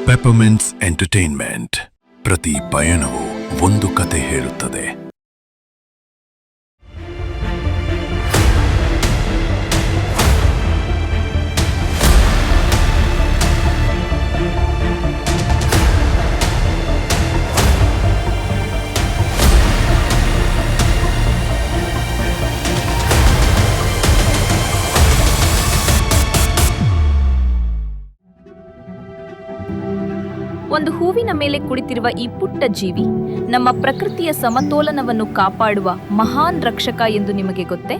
ಪೆಪ್ಪರ್ಮೆಂಟ್ಸ್ entertainment. ಪ್ರತಿ ಪಯಣವು ಒಂದು ಕತೆ ಹೇಳುತ್ತದೆ. ಒಂದು ಹೂವಿನ ಮೇಲೆ ಕುಳಿತಿರುವ ಈ ಪುಟ್ಟ ಜೀವಿ ನಮ್ಮ ಪ್ರಕೃತಿಯ ಸಮತೋಲನವನ್ನು ಕಾಪಾಡುವ ಮಹಾನ್ ರಕ್ಷಕ ಎಂದು ನಿಮಗೆ ಗೊತ್ತೇ?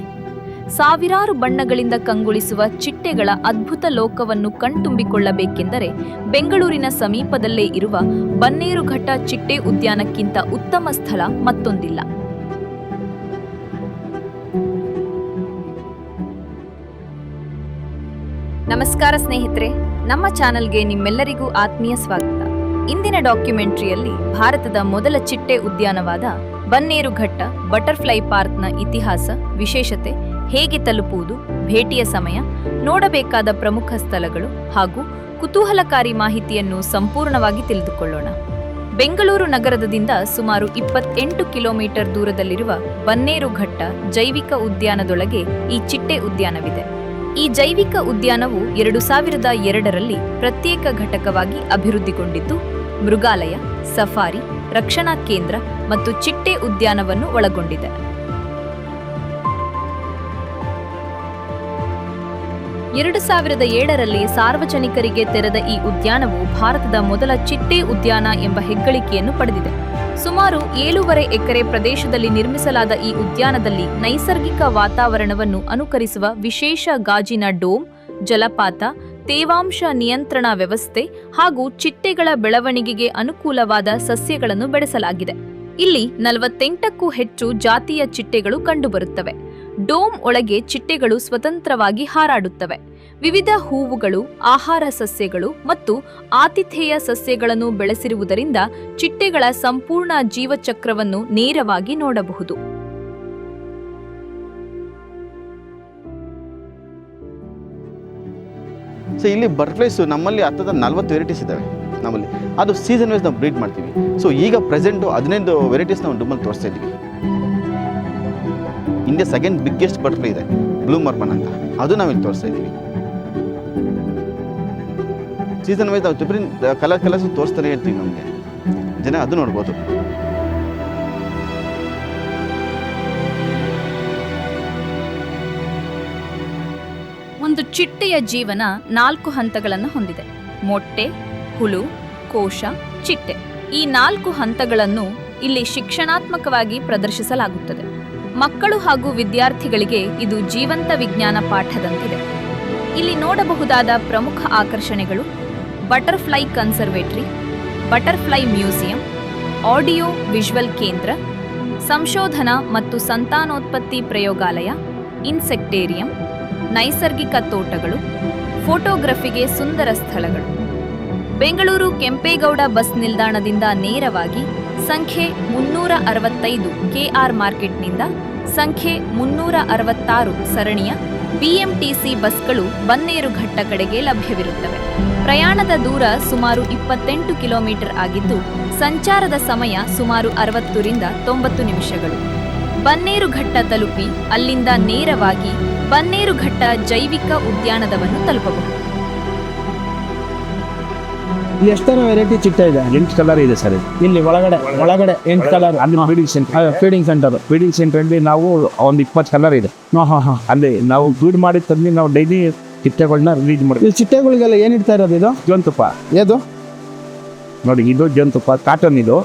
ಸಾವಿರಾರು ಬಣ್ಣಗಳಿಂದ ಕಂಗೊಳಿಸುವ ಚಿಟ್ಟೆಗಳ ಅದ್ಭುತ ಲೋಕವನ್ನು ಕಣ್ತುಂಬಿಕೊಳ್ಳಬೇಕೆಂದರೆ ಬೆಂಗಳೂರಿನ ಸಮೀಪದಲ್ಲೇ ಇರುವ ಬನ್ನೇರುಘಟ್ಟ ಚಿಟ್ಟೆ ಉದ್ಯಾನಕ್ಕಿಂತ ಉತ್ತಮ ಸ್ಥಳ ಮತ್ತೊಂದಿಲ್ಲ. ನಮಸ್ಕಾರ ಸ್ನೇಹಿತರೆ, ನಮ್ಮ ಚಾನೆಲ್ಗೆ ನಿಮ್ಮೆಲ್ಲರಿಗೂ ಆತ್ಮೀಯ ಸ್ವಾಗತ. ಇಂದಿನ ಡಾಕ್ಯುಮೆಂಟರಿಯಲ್ಲಿ ಭಾರತದ ಮೊದಲ ಚಿಟ್ಟೆ ಉದ್ಯಾನವಾದ ಬನ್ನೇರುಘಟ್ಟ ಬಟರ್ಫ್ಲೈ ಪಾರ್ಕ್ನ ಇತಿಹಾಸ, ವಿಶೇಷತೆ, ಹೇಗೆ ತಲುಪುವುದು, ಭೇಟಿಯ ಸಮಯ, ನೋಡಬೇಕಾದ ಪ್ರಮುಖ ಸ್ಥಳಗಳು ಹಾಗೂ ಕುತೂಹಲಕಾರಿ ಮಾಹಿತಿಯನ್ನು ಸಂಪೂರ್ಣವಾಗಿ ತಿಳಿದುಕೊಳ್ಳೋಣ. ಬೆಂಗಳೂರು ನಗರದಿಂದ ಸುಮಾರು 28 ಕಿಲೋಮೀಟರ್ ದೂರದಲ್ಲಿರುವ ಬನ್ನೇರುಘಟ್ಟ ಜೈವಿಕ ಉದ್ಯಾನದೊಳಗೆ ಈ ಚಿಟ್ಟೆ ಉದ್ಯಾನವಿದೆ. ಈ ಜೈವಿಕ ಉದ್ಯಾನವು 2002ರಲ್ಲಿ ಪ್ರತ್ಯೇಕ ಘಟಕವಾಗಿ ಅಭಿವೃದ್ಧಿಗೊಂಡಿದ್ದು ಮೃಗಾಲಯ, ಸಫಾರಿ, ರಕ್ಷಣಾ ಕೇಂದ್ರ ಮತ್ತು ಚಿಟ್ಟೆ ಉದ್ಯಾನವನ್ನು ಒಳಗೊಂಡಿದೆ. 2007ರಲ್ಲಿ ಸಾರ್ವಜನಿಕರಿಗೆ ತೆರೆದ ಈ ಉದ್ಯಾನವು ಭಾರತದ ಮೊದಲ ಚಿಟ್ಟೆ ಉದ್ಯಾನ ಎಂಬ ಹೆಗ್ಗಳಿಕೆಯನ್ನು ಪಡೆದಿದೆ. ಸುಮಾರು 7.5 ಎಕರೆ ಪ್ರದೇಶದಲ್ಲಿ ನಿರ್ಮಿಸಲಾದ ಈ ಉದ್ಯಾನದಲ್ಲಿ ನೈಸರ್ಗಿಕ ವಾತಾವರಣವನ್ನು ಅನುಕರಿಸುವ ವಿಶೇಷ ಗಾಜಿನ ಡೋಮ್, ಜಲಪಾತ, ತೇವಾಂಶ ನಿಯಂತ್ರಣ ವ್ಯವಸ್ಥೆ ಹಾಗೂ ಚಿಟ್ಟೆಗಳ ಬೆಳವಣಿಗೆಗೆ ಅನುಕೂಲವಾದ ಸಸ್ಯಗಳನ್ನು ಬೆಳೆಸಲಾಗಿದೆ. ಇಲ್ಲಿ 48ಕ್ಕೂ ಹೆಚ್ಚು ಜಾತಿಯ ಚಿಟ್ಟೆಗಳು ಕಂಡುಬರುತ್ತವೆ. ಡೋಮ್ ಒಳಗೆ ಚಿಟ್ಟೆಗಳು ಸ್ವತಂತ್ರವಾಗಿ ಹಾರಾಡುತ್ತವೆ. ವಿವಿಧ ಹೂವುಗಳು, ಆಹಾರ ಸಸ್ಯಗಳು ಮತ್ತು ಆತಿಥೇಯ ಸಸ್ಯಗಳನ್ನು ಬೆಳೆಸಿರುವುದರಿಂದ ಚಿಟ್ಟೆಗಳ ಸಂಪೂರ್ಣ ಜೀವಚಕ್ರವನ್ನು ನೇರವಾಗಿ ನೋಡಬಹುದು. ಸೊ ಇಲ್ಲಿ ಬಟರ್ಫ್ಲೈಸ್ ನಮ್ಮಲ್ಲಿ 40 ವೆರೈಟೀಸ್ ಇದ್ದಾವೆ ನಮ್ಮಲ್ಲಿ. ಅದು ಸೀಸನ್ ವೈಸ್ ನಾವು ಬ್ರೀಡ್ ಮಾಡ್ತೀವಿ. ಸೊ ಈಗ ಪ್ರೆಸೆಂಟು 15 ವೆರೈಟೀಸ್ ನಾವು ಡುಮ್ಮಲ್ಲಿ ತೋರಿಸ್ತಾ ಇದ್ದೀವಿ. ಇಂಡಿಯಾ ಸೆಕೆಂಡ್ ಬಿಗ್ಗೆಸ್ಟ್ ಬಟರ್ಫ್ಲೈ ಇದೆ, ಬ್ಲೂ ಮರ್ಮನ್ ಅಂತ, ಅದು ನಾವಿಲ್ಲಿ ತೋರಿಸ್ತಾ ಇದ್ದೀವಿ. ಸೀಸನ್ ವೈಸ್ ನಾವು ಡಿಫ್ರೆಂಟ್ ಕಲರ್ಸ್ ತೋರಿಸ್ತಾನೆ ಇರ್ತೀವಿ ನಮಗೆ ಜನ, ಅದು ನೋಡ್ಬೋದು. ಒಂದು ಚಿಟ್ಟೆಯ ಜೀವನ 4 ಹಂತಗಳನ್ನು ಹೊಂದಿದೆ: ಮೊಟ್ಟೆ, ಹುಳು, ಕೋಶ, ಚಿಟ್ಟೆ. ಈ 4 ಹಂತಗಳನ್ನು ಇಲ್ಲಿ ಶಿಕ್ಷಣಾತ್ಮಕವಾಗಿ ಪ್ರದರ್ಶಿಸಲಾಗುತ್ತದೆ. ಮಕ್ಕಳು ಹಾಗೂ ವಿದ್ಯಾರ್ಥಿಗಳಿಗೆ ಇದು ಜೀವಂತ ವಿಜ್ಞಾನ ಪಾಠದಂತಿದೆ. ಇಲ್ಲಿ ನೋಡಬಹುದಾದ ಪ್ರಮುಖ ಆಕರ್ಷಣೆಗಳು: butterfly conservatory, butterfly museum, audio visual ಕೇಂದ್ರ, ಸಂಶೋಧನಾ ಮತ್ತು ಸಂತಾನೋತ್ಪತ್ತಿ ಪ್ರಯೋಗಾಲಯ, ಇನ್ಸೆಕ್ಟೇರಿಯಂ, ನೈಸರ್ಗಿಕ ತೋಟಗಳು, ಫೋಟೋಗ್ರಫಿಗೆ ಸುಂದರ ಸ್ಥಳಗಳು. ಬೆಂಗಳೂರು ಕೆಂಪೇಗೌಡ ಬಸ್ ನಿಲ್ದಾಣದಿಂದ ನೇರವಾಗಿ ಸಂಖ್ಯೆ 365 ಕೆಆರ್ ಮಾರ್ಕೆಟ್ನಿಂದ ಸಂಖ್ಯೆ 366 ಸರಣಿಯ ಬಿಎಂಟಿಸಿ ಬಸ್ಗಳು ಬನ್ನೇರುಘಟ್ಟ ಕಡೆಗೆ ಲಭ್ಯವಿರುತ್ತವೆ. ಪ್ರಯಾಣದ ದೂರ ಸುಮಾರು 28 ಕಿಲೋಮೀಟರ್ ಆಗಿದ್ದು ಸಂಚಾರದ ಸಮಯ ಸುಮಾರು 60ರಿಂದ 90 ನಿಮಿಷಗಳು. ಬನ್ನೇರುಘಟ್ಟ ತಲುಪಿ ಅಲ್ಲಿಂದ ನೇರವಾಗಿ ಬನ್ನೇರುಘಟ್ಟ ಜೈವಿಕ ಉದ್ಯಾನದವನ್ನು ತಲುಪಬಹುದು. ಎಷ್ಟರ ವೆರೈಟಿ ಚಿಟ್ಟೆ ಇದೆ? 8 ಕಲರ್ ಇದೆ ಸರ್. ಇಲ್ಲಿ ಒಳಗಡೆ 8 ಕಲರ್. ಅಲ್ಲಿ ಫೀಡಿಂಗ್ ಸೆಂಟರ್ ಅಲ್ಲಿ ನಾವು ಒಂದು 20 ಕಲರ್ ಇದೆ. ಅಲ್ಲಿ ನಾವು ಫೀಡ್ ಮಾಡಿ ತಂದು ನಾವು ಡೈಲಿ ಚಿಟ್ಟೆಗಳನ್ನ ರಿಲೀಸ್ ಮಾಡ್ತೀವಿ. ಈ ಚಿಟ್ಟೆಗಳಿಗೆಲ್ಲ ಏನ್ ಇಡ್ತಾ ಇರೋದು? ಇದು ಜೇನುತುಪ್ಪ. ಏದು ನೋಡಿ, ಇದು ಜೇನುತುಪ್ಪ ಕಾಟನ್. ಇದು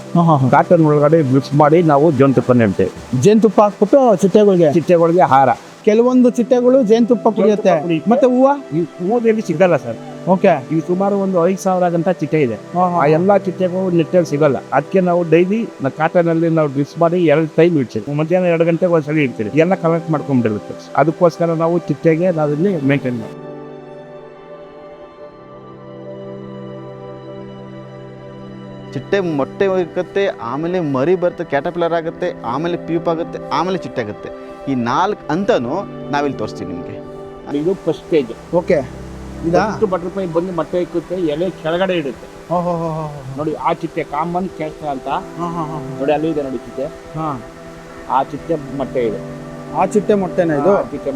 ಕಾಟನ್ ಒಳಗಡೆ ಮಿಕ್ಸ್ ಮಾಡಿ ನಾವು ಜೇನುತುಪ್ಪ ನೆಡ್ತೇವೆ. ಜೇನುತುಪ್ಪ ಹಾಕ್ಬಿಟ್ಟು ಚಿಟ್ಟೆಗಳಿಗೆ ಆಹಾರ. ಕೆಲವೊಂದು ಚಿಟ್ಟೆಗಳು ಜೇನುತುಪ್ಪ ಕುಡಿಯುತ್ತೆ. ಮತ್ತೆ ಹೂವಲ್ಲಿ ಸಿಗಲ್ಲ ಸರ್. ಓಕೆ, ಈಗ ಸುಮಾರು ಒಂದು 5,000 ಗಂಟ ಚಿಟ್ಟೆ ಇದೆ. ಆ ಎಲ್ಲಾ ಚಿಟ್ಟೆಗಳು ನೆಟ್ಟಲ್ಲಿ ಸಿಗಲ್ಲ. ಅದಕ್ಕೆ ನಾವು ಡೈಲಿ ಕಾಟನ್ ಅಲ್ಲಿ ನಾವು ಮಿಕ್ಸ್ ಮಾಡಿ 2 ಟೈಮ್ ಇಡ್ತೀವಿ. ಮಧ್ಯಾಹ್ನ 2 ಗಂಟೆಗೆ ಒಂದ್ಸಲಿ ಇಡ್ತೀವಿ. ಎಲ್ಲ ಕಲೆಕ್ಟ್ ಮಾಡ್ಕೊಂಡ್ಬಿಟ್ಟಿರುತ್ತೆ. ಅದಕ್ಕೋಸ್ಕರ ನಾವು ಚಿಟ್ಟೆಗೆ ನಾವಿಲ್ಲಿ ಮೇಂಟೈನ್ ಮಾಡ್ತೀವಿ. ಚಿಟ್ಟೆ ಮೊಟ್ಟೆ ಇಕ್ಕತ್ತೆ, ಆಮೇಲೆ ಮರಿ ಬರುತ್ತೆ, ಕ್ಯಾಟರ್ಪಿಲ್ಲರ್ ಆಗುತ್ತೆ, ಆಮೇಲೆ ಪ್ಯೂಪ್ ಆಗುತ್ತೆ, ಆಮೇಲೆ ಚಿಟ್ಟೆ ಆಗುತ್ತೆ. ಈ 4 ಹಂತನೂ ನಾವಿಲ್ಲಿ ತೋರಿಸ್ತೀವಿ ನಿಮಗೆ. ಇದು ಫಸ್ಟ್ ಸ್ಟೇಜ್. ಓಕೆ, ಇದಾ ಫಸ್ಟ್ ಬಟರ್ಫ್ಲೈ ಬಂದು ಮೊಟ್ಟೆ ಇಕ್ಕುತ್ತೆ, ಎಲೆ ಕೆಳಗಡೆ ಇಡುತ್ತೆ. ಓಹೋ ಹೋ ಹೋ ನೋಡಿ ಆ ಚಿಟ್ಟೆ ಕಾಮನ್ ಕ್ಯಾಸ್ಟ್ ಅಂತ ಹಾಂ ಹಾಂ ಹಾಂ ನೋಡಿ, ಅಲ್ಲಿ ಇದೆ ನೋಡಿ ಚಿಟ್ಟೆ. ಹಾಂ ಆ ಚಿಟ್ಟೆ ಮೊಟ್ಟೆ ಇದೆ. ಆ ಚಿಟ್ಟೆ ಮೊಟ್ಟೆನ ಇದು? ಆ ಚಿಟ್ಟೆ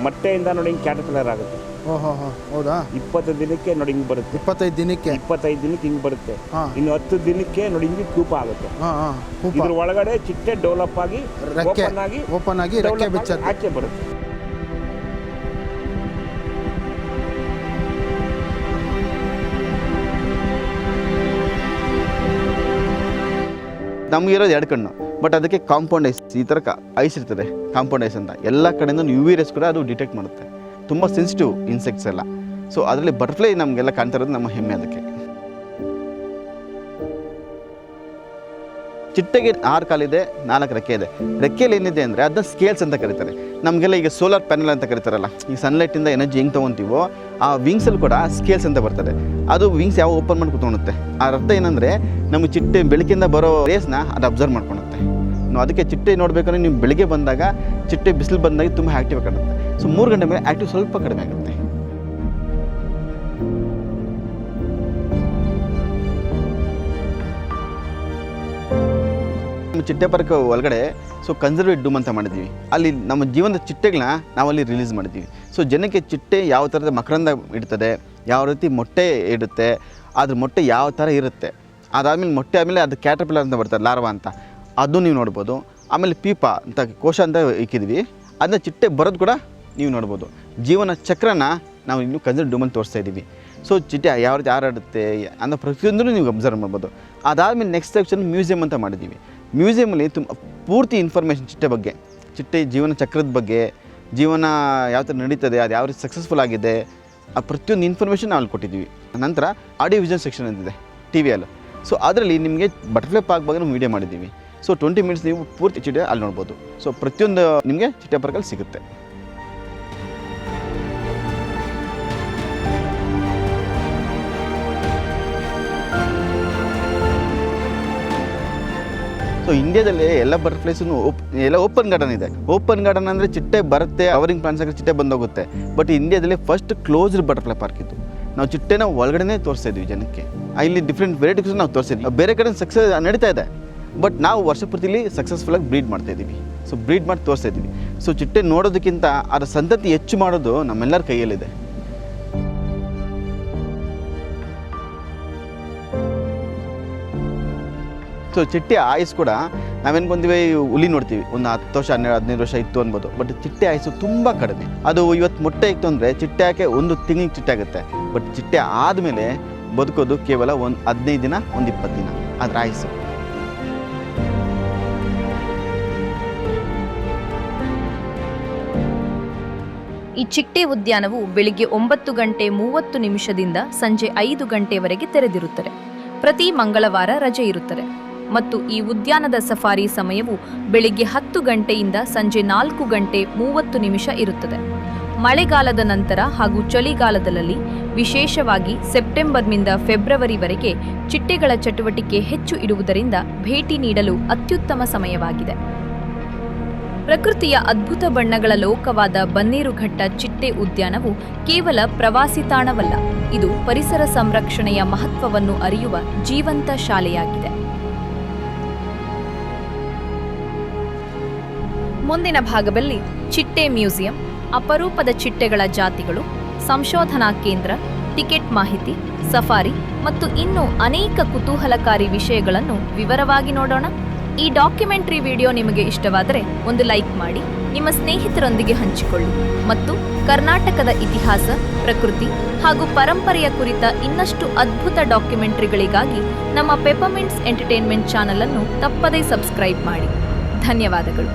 ಮೊಟ್ಟೆಯಿಂದ ನೋಡಿ ಹಿಂಗೆ ಕ್ಯಾಟರ್ಪಿಲ್ಲರ್ ಆಗುತ್ತೆ. ಓಹೋ ಹೋ ಹೌದಾ? 20 ದಿನಕ್ಕೆ ನೋಡಿ ಹಿಂಗೆ ಬರುತ್ತೆ. 25 ದಿನಕ್ಕೆ? 25 ದಿನಕ್ಕೆ ಹಿಂಗೆ ಬರುತ್ತೆ. ಹಾಂ. ಇನ್ನು 10 ದಿನಕ್ಕೆ ನೋಡಿ ಹಿಂಗೆ ಕೂಪ ಆಗುತ್ತೆ. ಹಾಂ ಹಾಂ. ಇದ್ರ ಒಳಗಡೆ ಚಿಟ್ಟೆ ಡೆವಲಪ್ ಆಗಿ ರೆಕ್ಕೆ ಓಪನ್ ಆಗಿ ರೆಕ್ಕೆ ಬಿಚ್ಚತ್ತೆ, ಆಚೆ ಬರುತ್ತೆ. ನಮಗಿರೋದು 2 ಕಣ್ಣು, ಬಟ್ ಅದಕ್ಕೆ ಕಾಂಪೌಂಡ್ ಐಸ್, ಈ ಥರ ಐಸ್ ಇರ್ತದೆ, ಕಾಂಪೌಂಡ್ ಐಸ್ ಅಂತ. ಎಲ್ಲ ಕಡೆಯಿಂದ UV ರೇಸ್ ಕೂಡ ಅದು ಡಿಟೆಕ್ಟ್ ಮಾಡುತ್ತೆ. ತುಂಬ ಸೆನ್ಸಿಟಿವ್ ಇನ್ಸೆಕ್ಟ್ಸ್ ಎಲ್ಲ. ಸೊ ಅದರಲ್ಲಿ ಬಟರ್ಫ್ಲೈ ನಮಗೆಲ್ಲ ಕಾಣ್ತಾ ಇರೋದು ನಮ್ಮ ಹೆಮ್ಮೆ. ಅದಕ್ಕೆ ಚಿಟ್ಟೆಗೆ 6 ಕಾಲಿದೆ, 4 ರೆಕ್ಕೆ ಇದೆ. ರೆಕ್ಕೆಯಲ್ಲಿ ಏನಿದೆ ಅಂದರೆ ಅದನ್ನ ಸ್ಕೇಲ್ಸ್ ಅಂತ ಕರೀತಾರೆ. ನಮಗೆಲ್ಲ ಈಗ ಸೋಲಾರ್ ಪ್ಯಾನಲ್ ಅಂತ ಕರೀತಾರಲ್ಲ, ಈ ಸನ್ಲೈಟಿಂದ ಎನರ್ಜಿ ಹೆಂಗೆ ತೊಗೊತೀವೋ ಆ ವಿಂಗ್ಸಲ್ಲಿ ಕೂಡ ಸ್ಕೇಲ್ಸ್ ಅಂತ ಬರ್ತದೆ. ಅದು ವಿಂಗ್ಸ್ ಯಾವ ಓಪನ್ ಮಾಡಿ ಕೂತ್ಕೊಳ್ಳುತ್ತೆ. ಆ ಅರ್ಥ ಏನಂದರೆ ನಮ್ಮ ಚಿಟ್ಟೆ ಬೆಳಕಿಂದ ಬರೋ ರೇಸ್ನ ಅದು ಅಬ್ಸರ್ವ್ ಮಾಡ್ಕೊಳುತ್ತೆ. ನಾವು ಅದಕ್ಕೆ ಚಿಟ್ಟೆ ನೋಡಬೇಕಂದ್ರೆ ನೀವು ಬೆಳಿಗ್ಗೆ ಬಂದಾಗ ಚಿಟ್ಟೆ ಬಿಸಿಲು ಬಂದಾಗ ತುಂಬ ಆ್ಯಕ್ಟಿವ್ ಕಾಣುತ್ತೆ. ಸೊ 3 ಗಂಟೆ ಮೇಲೆ ಆ್ಯಕ್ಟಿವ್ ಸ್ವಲ್ಪ ಕಡಿಮೆ ಆಗುತ್ತೆ. ನಮ್ಮ ಚಿಟ್ಟೆ ಪಾರ್ಕ್ ಒಳಗಡೆ ಕನ್ಸರ್ವೇಟ್ ಡೂಮ್ ಅಂತ ಮಾಡಿದ್ದೀವಿ. ಅಲ್ಲಿ ನಮ್ಮ ಜೀವನದ ಚಿಟ್ಟೆಗಳನ್ನ ನಾವಲ್ಲಿ ರಿಲೀಸ್ ಮಾಡಿದ್ದೀವಿ. ಸೊ ಜನಕ್ಕೆ ಚಿಟ್ಟೆ ಯಾವ ಥರದ ಮಕರಂದ ಇಡ್ತದೆ, ಯಾವ ರೀತಿ ಮೊಟ್ಟೆ ಇಡುತ್ತೆ, ಅದ್ರ ಮೊಟ್ಟೆ ಯಾವ ಥರ ಇರುತ್ತೆ, ಅದಾದಮೇಲೆ ಮೊಟ್ಟೆ ಆದಮೇಲೆ ಅದು ಕ್ಯಾಟರ್ಪಿಲ್ಲರ್ ಅಂತ ಬರ್ತದೆ, ಲಾರ್ವಾ ಅಂತ, ಅದು ನೀವು ನೋಡ್ಬೋದು. ಆಮೇಲೆ ಪೀಪ ಅಂತ ಕೋಶ ಅಂತ ಇಕ್ಕಿದ್ವಿ, ಅದನ್ನ ಚಿಟ್ಟೆ ಬರೋದು ಕೂಡ ನೀವು ನೋಡ್ಬೋದು. ಜೀವನ ಚಕ್ರನ ನಾವು ಇನ್ನೂ ಕನ್ಸರ್ವೇಟ್ ಡೂಮಲ್ಲಿ ತೋರಿಸ್ತಾ ಇದ್ದೀವಿ. ಸೊ ಚಿಟ್ಟೆ ಯಾವ ರೀತಿ ಹಾರಾಡುತ್ತೆ ಅನ್ನೋ ಪ್ರತಿಯೊಂದನ್ನು ನೀವು ಅಬ್ಸರ್ವ್ ಮಾಡ್ಬೋದು. ಅದಾದಮೇಲೆ ನೆಕ್ಸ್ಟ್ ಸೆಕ್ಷನ್ ಮ್ಯೂಸಿಯಂ ಅಂತ ಮಾಡಿದ್ದೀವಿ. ಮ್ಯೂಸಿಯಮಲ್ಲಿ ಪೂರ್ತಿ ಇನ್ಫಾರ್ಮೇಷನ್ ಚಿಟ್ಟೆ ಬಗ್ಗೆ, ಚಿಟ್ಟೆ ಜೀವನ ಚಕ್ರದ ಬಗ್ಗೆ, ಜೀವನ ಯಾವ ಥರ ನಡೀತದೆ, ಅದು ಯಾವ ರೀತಿ ಸಕ್ಸಸ್ಫುಲ್ ಆಗಿದೆ, ಆ ಪ್ರತಿಯೊಂದು ಇನ್ಫಾರ್ಮೇಷನ್ ನಾವು ಅಲ್ಲಿ ಕೊಟ್ಟಿದ್ದೀವಿ. ನಂತರ ಆಡಿಯೋ ವಿಷನ್ ಸೆಕ್ಷನ್ ಅಂತಿದೆ TVಯಲ್ಲಿ. ಸೊ ಅದರಲ್ಲಿ ನಿಮಗೆ ಬಟರ್ಫ್ಲೈ ಪಾರ್ಕ್ ಬಗ್ಗೆ ನಾವು ವೀಡಿಯೋ ಮಾಡಿದ್ದೀವಿ. ಸೊ 20 ಮಿನಿಟ್ಸ್ ನೀವು ಪೂರ್ತಿ ಚಿಟ್ಟೆ ಅಲ್ಲಿ ನೋಡ್ಬೋದು. ಸೊ ಪ್ರತಿಯೊಂದು ನಿಮಗೆ ಚಿಟ್ಟೆ ಪಾರ್ಕಲ್ಲಿ ಸಿಗುತ್ತೆ. ಸೊ ಇಂಡಿಯಾದಲ್ಲಿ ಎಲ್ಲ ಬಟರ್ಫ್ಲೈಸೂ ಎಲ್ಲ ಓಪನ್ ಗಾರ್ಡನ್ ಇದೆ. ಓಪನ್ ಗಾರ್ಡನ್ ಅಂದರೆ ಚಿಟ್ಟೆ ಬರುತ್ತೆ, ಅವರಿಂಗ್ ಪ್ಲಾಂಟ್ಸ್ ಆಗಿ ಚಿಟ್ಟೆ ಬಂದೋಗುತ್ತೆ. ಬಟ್ ಇಂಡಿಯಾದಲ್ಲಿ ಫಸ್ಟ್ ಕ್ಲೋಸ್ಡ್ ಬಟರ್ಫ್ಲೈ ಪಾರ್ಕ್ ಇತ್ತು. ನಾವು ಚಿಟ್ಟೆನ ಒಳಗಡೆ ತೋರಿಸ್ತಾ ಇದ್ವಿ ಜನಕ್ಕೆ. ಇಲ್ಲಿ ಡಿಫ್ರೆಂಟ್ ವೆರೈಟೀಸ್ ನಾವು ತೋರಿಸಿದ್ವಿ. ಬೇರೆ ಕಡೆ ಸಕ್ಸಸ್ ನಡೀತಾ ಇದೆ, ಬಟ್ ನಾವು ವರ್ಷ ಪೂರ್ತಿಲಿ ಸಕ್ಸಸ್ಫುಲ್ಲಾಗಿ ಬ್ರೀಡ್ ಮಾಡ್ತಾ ಇದ್ದೀವಿ. ಸೊ ಬ್ರೀಡ್ ಮಾಡಿ ತೋರಿಸ್ತಾ ಇದ್ದೀವಿ. ಸೊ ಚಿಟ್ಟೆ ನೋಡೋದಕ್ಕಿಂತ ಅದರ ಸಂತತಿ ಹೆಚ್ಚು ಮಾಡೋದು ನಮ್ಮೆಲ್ಲರ ಕೈಯಲ್ಲಿದೆ. ಸೊ ಚಿಟ್ಟೆ ಆಯುಸ್ ಕೂಡ ನಾವೇನ್ಕೊಂತೀವಿ, ಹುಲಿ ನೋಡ್ತೀವಿ ಒಂದು 10 ವರ್ಷ 12-15 ವರ್ಷ ಇತ್ತು ಅನ್ಬೋದು. ಬಟ್ ಚಿಟ್ಟೆ ಆಯುಸ್ಸು ತುಂಬ ಕಡಿಮೆ. ಅದು ಇವತ್ತು ಮೊಟ್ಟೆ ಇತ್ತು ಅಂದರೆ ಚಿಟ್ಟೆ ಹಾಕಿ 1 ತಿಂಗಳಿಗೆ ಚಿಟ್ಟೆ ಆಗುತ್ತೆ. ಬಟ್ ಚಿಟ್ಟೆ ಆದಮೇಲೆ ಬದುಕೋದು ಕೇವಲ 15 ದಿನ, 20 ದಿನ ಅದರ ಆಯುಸ್ಸು. ಈ ಚಿಟ್ಟೆ ಉದ್ಯಾನವು ಬೆಳಿಗ್ಗೆ 9 ಗಂಟೆ 30 ನಿಮಿಷದಿಂದ ಸಂಜೆ 5 ಗಂಟೆವರೆಗೆ ತೆರೆದಿರುತ್ತದೆ. ಪ್ರತಿ ಮಂಗಳವಾರ ರಜೆ ಇರುತ್ತದೆ ಮತ್ತು ಈ ಉದ್ಯಾನದ ಸಫಾರಿ ಸಮಯವು ಬೆಳಿಗ್ಗೆ 10 ಗಂಟೆಯಿಂದ ಸಂಜೆ 4 ಗಂಟೆ 30 ನಿಮಿಷ ಇರುತ್ತದೆ. ಮಳೆಗಾಲದ ನಂತರ ಹಾಗೂ ಚಳಿಗಾಲದಲ್ಲಿ ವಿಶೇಷವಾಗಿ ಸೆಪ್ಟೆಂಬರ್ನಿಂದ ಫೆಬ್ರವರಿವರೆಗೆ ಚಿಟ್ಟೆಗಳ ಚಟುವಟಿಕೆ ಹೆಚ್ಚು ಇರುವುದರಿಂದ ಭೇಟಿ ನೀಡಲು ಅತ್ಯುತ್ತಮ ಸಮಯವಾಗಿದೆ. ಪ್ರಕೃತಿಯ ಅದ್ಭುತ ಬಣ್ಣಗಳ ಲೋಕವಾದ ಬನ್ನೇರುಘಟ್ಟ ಚಿಟ್ಟೆ ಉದ್ಯಾನವು ಕೇವಲ ಪ್ರವಾಸಿ ತಾಣವಲ್ಲ, ಇದು ಪರಿಸರ ಸಂರಕ್ಷಣೆಯ ಮಹತ್ವವನ್ನು ಅರಿಯುವ ಜೀವಂತ ಶಾಲೆಯಾಗಿದೆ. ಮುಂದಿನ ಭಾಗದಲ್ಲಿ ಚಿಟ್ಟೆ ಮ್ಯೂಸಿಯಂ, ಅಪರೂಪದ ಚಿಟ್ಟೆಗಳ ಜಾತಿಗಳು, ಸಂಶೋಧನಾ ಕೇಂದ್ರ, ಟಿಕೆಟ್ ಮಾಹಿತಿ, ಸಫಾರಿ ಮತ್ತು ಇನ್ನೂ ಅನೇಕ ಕುತೂಹಲಕಾರಿ ವಿಷಯಗಳನ್ನು ವಿವರವಾಗಿ ನೋಡೋಣ. ಈ ಡಾಕ್ಯುಮೆಂಟರಿ ವಿಡಿಯೋ ನಿಮಗೆ ಇಷ್ಟವಾದರೆ ಒಂದು ಲೈಕ್ ಮಾಡಿ, ನಿಮ್ಮ ಸ್ನೇಹಿತರೊಂದಿಗೆ ಹಂಚಿಕೊಳ್ಳಿ ಮತ್ತು ಕರ್ನಾಟಕದ ಇತಿಹಾಸ, ಪ್ರಕೃತಿ ಹಾಗೂ ಪರಂಪರೆಯ ಕುರಿತ ಇನ್ನಷ್ಟು ಅದ್ಭುತ ಡಾಕ್ಯುಮೆಂಟರಿಗಳಿಗಾಗಿ ನಮ್ಮ ಪೆಪ್ಪರ್ಮಿಂಟ್ಸ್ ಎಂಟರ್ಟೈನ್ಮೆಂಟ್ ಚಾನಲ್ ಅನ್ನು ತಪ್ಪದೇ ಸಬ್ಸ್ಕ್ರೈಬ್ ಮಾಡಿ. ಧನ್ಯವಾದಗಳು.